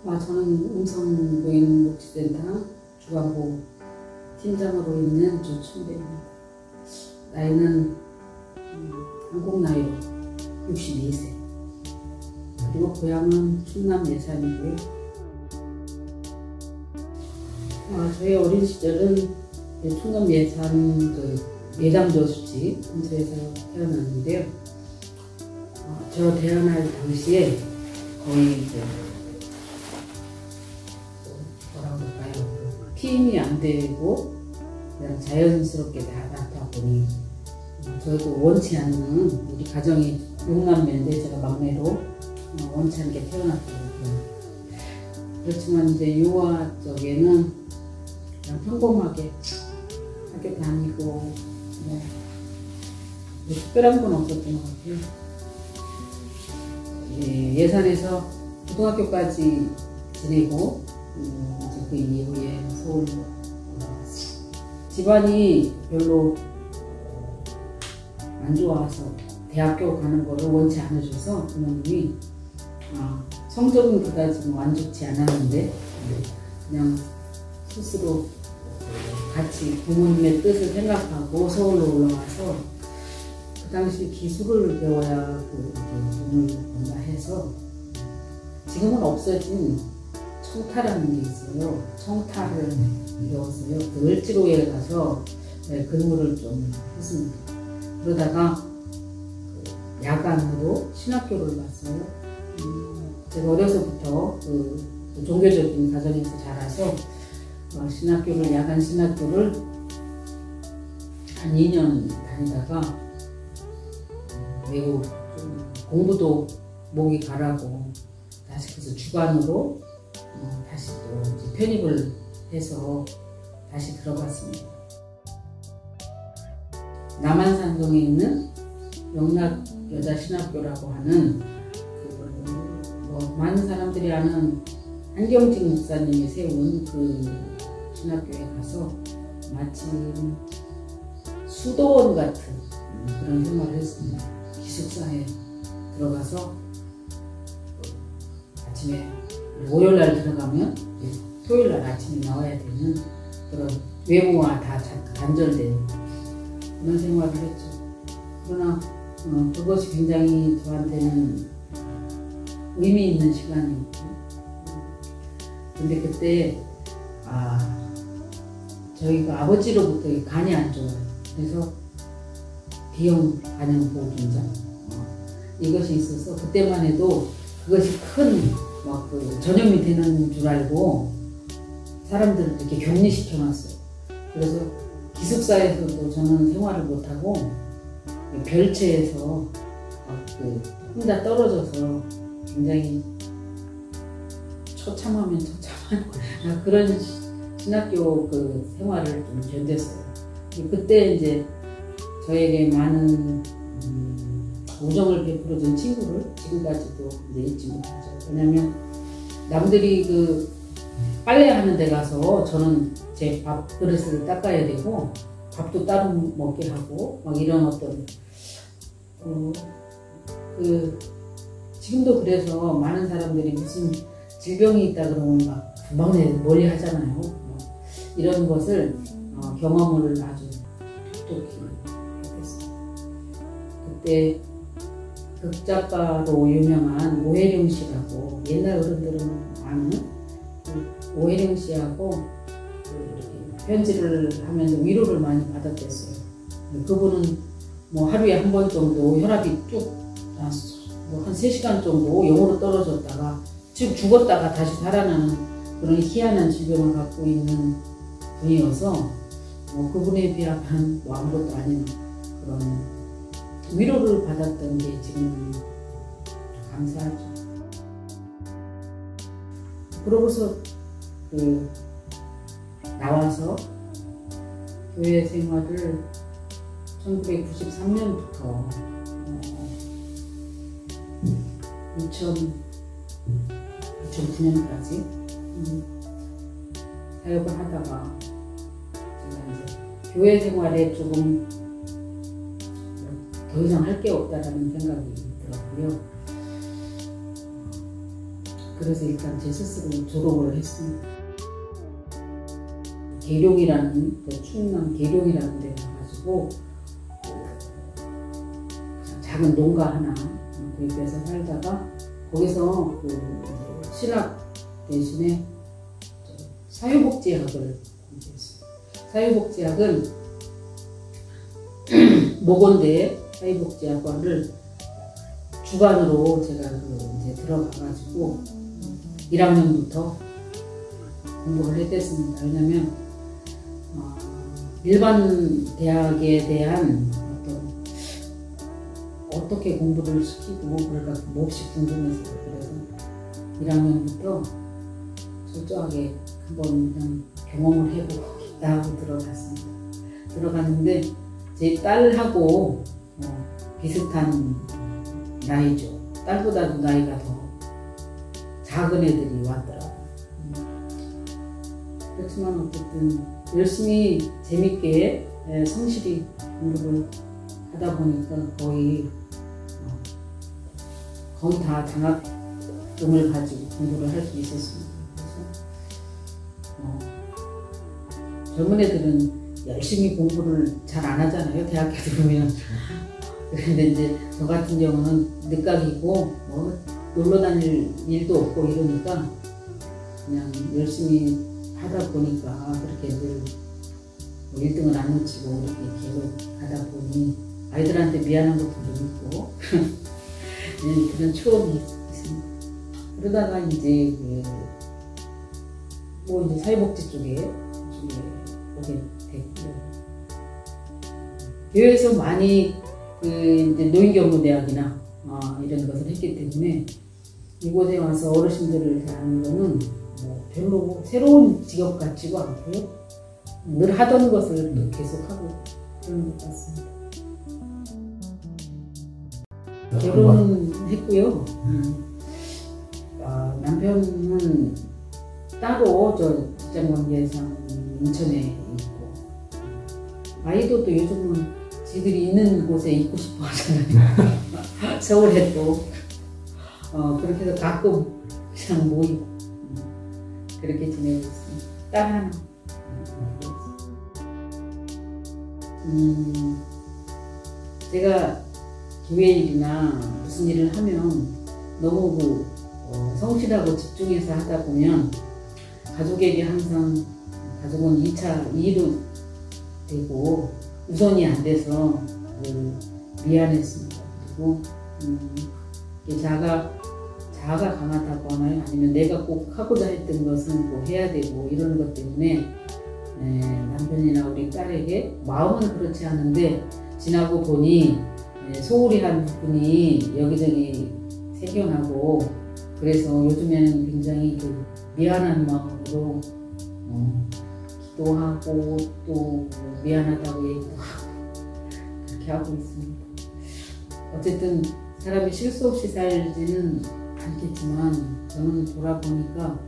저는 음성노인복지센터 주간보 팀장으로 있는 조춘배입니다. 나이는 한국 나이로 62세. 그리고 고향은 충남 예산이고요. 저희 어린 시절은 충남 예산 예담저수지 근처에서 태어났는데요. 저 태어날 당시에 거의 뭐라고 할까요? 피임이 안 되고 그냥 자연스럽게 나다 보니 저도 원치 않는 우리 가정이 6남매인데 제가 막내로 원치 않게 태어났거든요. 그렇지만 이제 유아 쪽에는 그냥 평범하게 학교 다니고 특별한 건 없었던 것 같아요. 예산에서 고등학교까지 지내고 이제 그 이후에 서울로 올라왔어요. 집안이 별로 안 좋아서 대학교 가는 거를 원치 않으셔서 부모님이 성적은 그다지 안 좋지 않았는데 그냥 스스로 같이 부모님의 뜻을 생각하고 서울로 올라와서 그 당시 기술을 배워야 돈을 번다 해서 지금은 없어진 청타라는 게 있어요. 청타를 배웠어요. 그 을지로에 가서 근무를 좀 했습니다. 그러다가 야간으로 신학교를 갔어요. 제가 어려서부터 종교적인 가정에서 자라서 야간 신학교를 한 2년 다니다가 매우 좀 공부도 목이 가라고 다시 그래서 주간으로 다시 또 편입을 해서 다시 들어갔습니다. 남한산동에 있는 영락여자신학교라고 하는 많은 사람들이 아는 한경직 목사님이 세운 그 신학교에 가서 마침 수도원 같은 그런 생활을 했습니다. 기숙사에 들어가서 아침에 월요일날 들어가면 토요일날 아침에 나와야 되는 그런 외모와 다 단절된 그런 생활을 했죠. 그러나 그것이 굉장히 저한테는 의미 있는 시간이었고, 근데 그때 저희가 아버지로부터 간이 안 좋아요. 그래서 비형 간염 보호긴장 이것이 있어서 그때만 해도 그것이 큰 전염이 되는 줄 알고 사람들을 이렇게 격리시켜놨어요. 그래서 기숙사에서도 저는 생활을 못하고 별채에서 혼자 떨어져서 굉장히 처참한 그런 신학교 생활을 좀 견뎠어요. 그때 이제 저에게 많은 우정을 베풀어준 친구를 지금까지도 이제 잊지 못하죠. 왜냐면 남들이 빨래하는 데 가서 저는 제 밥 그릇을 닦아야 되고 밥도 따로 먹게 하고 이런 어떤 지금도 그래서 많은 사람들이 무슨 질병이 있다 그러면 금방 멀리 하잖아요. 이런 것을 경험을 아주 똑똑히 했어요. 그때 극작가로 유명한 오혜령 씨라고 옛날 어른들은 아는 오혜령 씨하고 편지를 하면서 위로를 많이 받았댔어요. 그분은 하루에 한 번 정도 혈압이 쭉 한 3시간 정도 영으로 떨어졌다가 지금 죽었다가 다시 살아나는 그런 희한한 질병을 갖고 있는 분이어서 그분에 비하면 아무것도 아닌 그런 위로를 받았던 게 지금 감사하죠. 그러고서 나와서 교회 생활을 1993년부터 2009년까지 사역을 하다가 제가 이제 교회 생활에 조금 더 이상 할 게 없다라는 생각이 들었고요. 그래서 일단 제 스스로 졸업을 했습니다. 계룡이라는, 충남 계룡이라는 데 가가지고 작은 농가 하나 구입해서 살다가 거기서 신학 대신에 사회복지학을 공부했어요. 사회복지학은 모건대 사회복지학과를 주관으로 제가 이제 들어가가지고 1학년부터 공부를 했댔습니다. 왜냐면 일반 대학에 대한 어떻게 공부를 시키고 그럴까 몹시 궁금해서 그래서 1학년부터 철저하게 한번 그냥 경험을 해보고 싶다 하고 들어갔습니다. 들어갔는데 제 딸하고 비슷한 나이죠. 딸보다도 나이가 더 작은 애들이 왔더라고요. 그렇지만 어쨌든 열심히 재밌게 성실히 공부를 하다 보니까 거의 다 장학금을 가지고 공부를 할 수 있었습니다. 그래서 젊은 애들은 열심히 공부를 잘 안 하잖아요. 대학교 들어오면. 그런데 이제 저 같은 경우는 늦각이고 놀러 다닐 일도 없고 이러니까 그냥 열심히 하다 보니까 그렇게 늘 1등을 안 놓치고 이렇게 계속 하다 보니 아이들한테 미안한 것도 좀 있고 그런 추억이 있습니다. 그러다가 이제 이제 사회복지 쪽에 오게 됐고요. 교회에서 많이 이제 노인경로대학이나 이런 것을 했기 때문에 이곳에 와서 어르신들을 대하는 거는 별로 새로운 직업 같지도 않고요. 늘 하던 것을 또 계속하고 그런 것 같습니다. 결혼했고요. 남편은 따로 직장관계상 인천에 있고 아이도 또 요즘은 지들이 있는 곳에 있고 싶어 하잖아요. 서울에 또 그렇게 해서 가끔 그냥 모이고 그렇게 지내고 있습니다. 딸 하나. 제가 교회 일이나 무슨 일을 하면 너무 성실하고 집중해서 하다 보면 가족에게 항상 가족은 2로 되고 우선이 안 돼서 미안했습니다. 그리고 자아가 강하다고 하나요? 아니면 내가 꼭 하고자 했던 것은 뭐 해야 되고 이런 것 때문에 남편이나 우리 딸에게 마음은 그렇지 않은데 지나고 보니 소홀히 한 부분이 여기저기 생겨나고 그래서 요즘에는 굉장히 미안한 마음으로 기도하고 또 미안하다고 얘기도 하고 그렇게 하고 있습니다. 어쨌든 사람이 실수 없이 살지는 않겠지만 저는 돌아보니까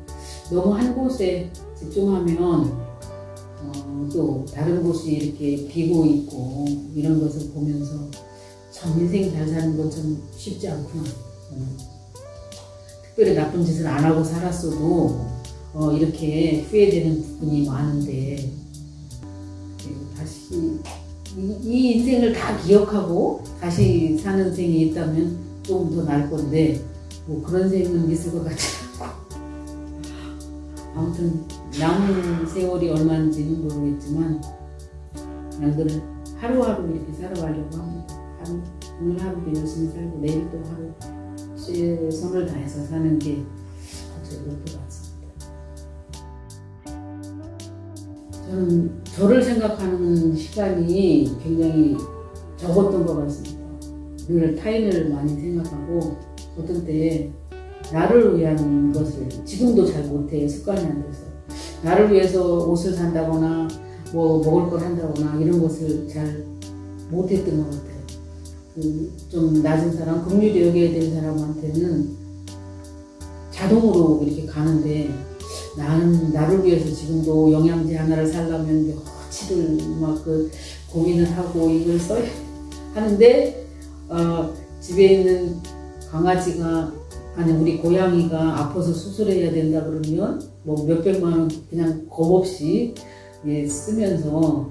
너무 한 곳에 집중하면 또 다른 곳이 이렇게 비고 있고 이런 것을 보면서 참 인생 잘 사는 건 참 쉽지 않구나. 특별히 나쁜 짓을 안 하고 살았어도 이렇게 후회되는 부분이 많은데 다시 이 인생을 다 기억하고 다시 사는 생이 있다면 조금 더 나을 건데 뭐 그런 생은 있을 것 같지 않고 아무튼 남은 세월이 얼마인지는 모르겠지만 그냥 늘 하루하루 이렇게 살아가려고 합니다. 오늘 하루도 열심히 살고 내일 또 하루 최선을 다해서 사는 게 제 목표 같습니다. 저는 저를 생각하는 시간이 굉장히 적었던 것 같습니다. 늘 타인을 많이 생각하고 어떤 때에 나를 위한 것을 지금도 잘 못해요. 습관이 안 돼서 나를 위해서 옷을 산다거나 뭐 먹을 걸 한다거나 이런 것을 잘 못했던 것 같아요. 좀 낮은 사람, 긍휼히 여겨야 될 사람한테는 자동으로 이렇게 가는데 나를 위해서 지금도 영양제 하나를 사려면 며칠을 막 고민을 하고 이걸 써야 하는데 집에 있는 강아지가 아니 우리 고양이가 아파서 수술해야 된다 그러면 뭐 몇백만 원 그냥 겁 없이 예, 쓰면서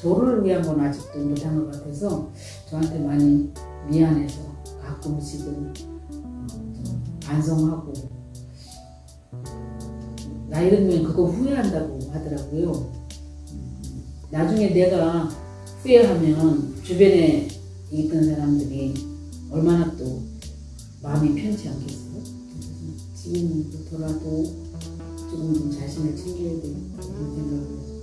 저를 위한 건 아직도 못한 것 같아서 저한테 많이 미안해서 가끔씩은 좀 반성하고 나이 들면 그거 후회한다고 하더라고요. 나중에 내가 후회하면 주변에 있던 사람들이 얼마나 또 마음이 편치 않겠어요? 지금부터라도 조금 좀 자신을 챙겨야 되는 그런 생각을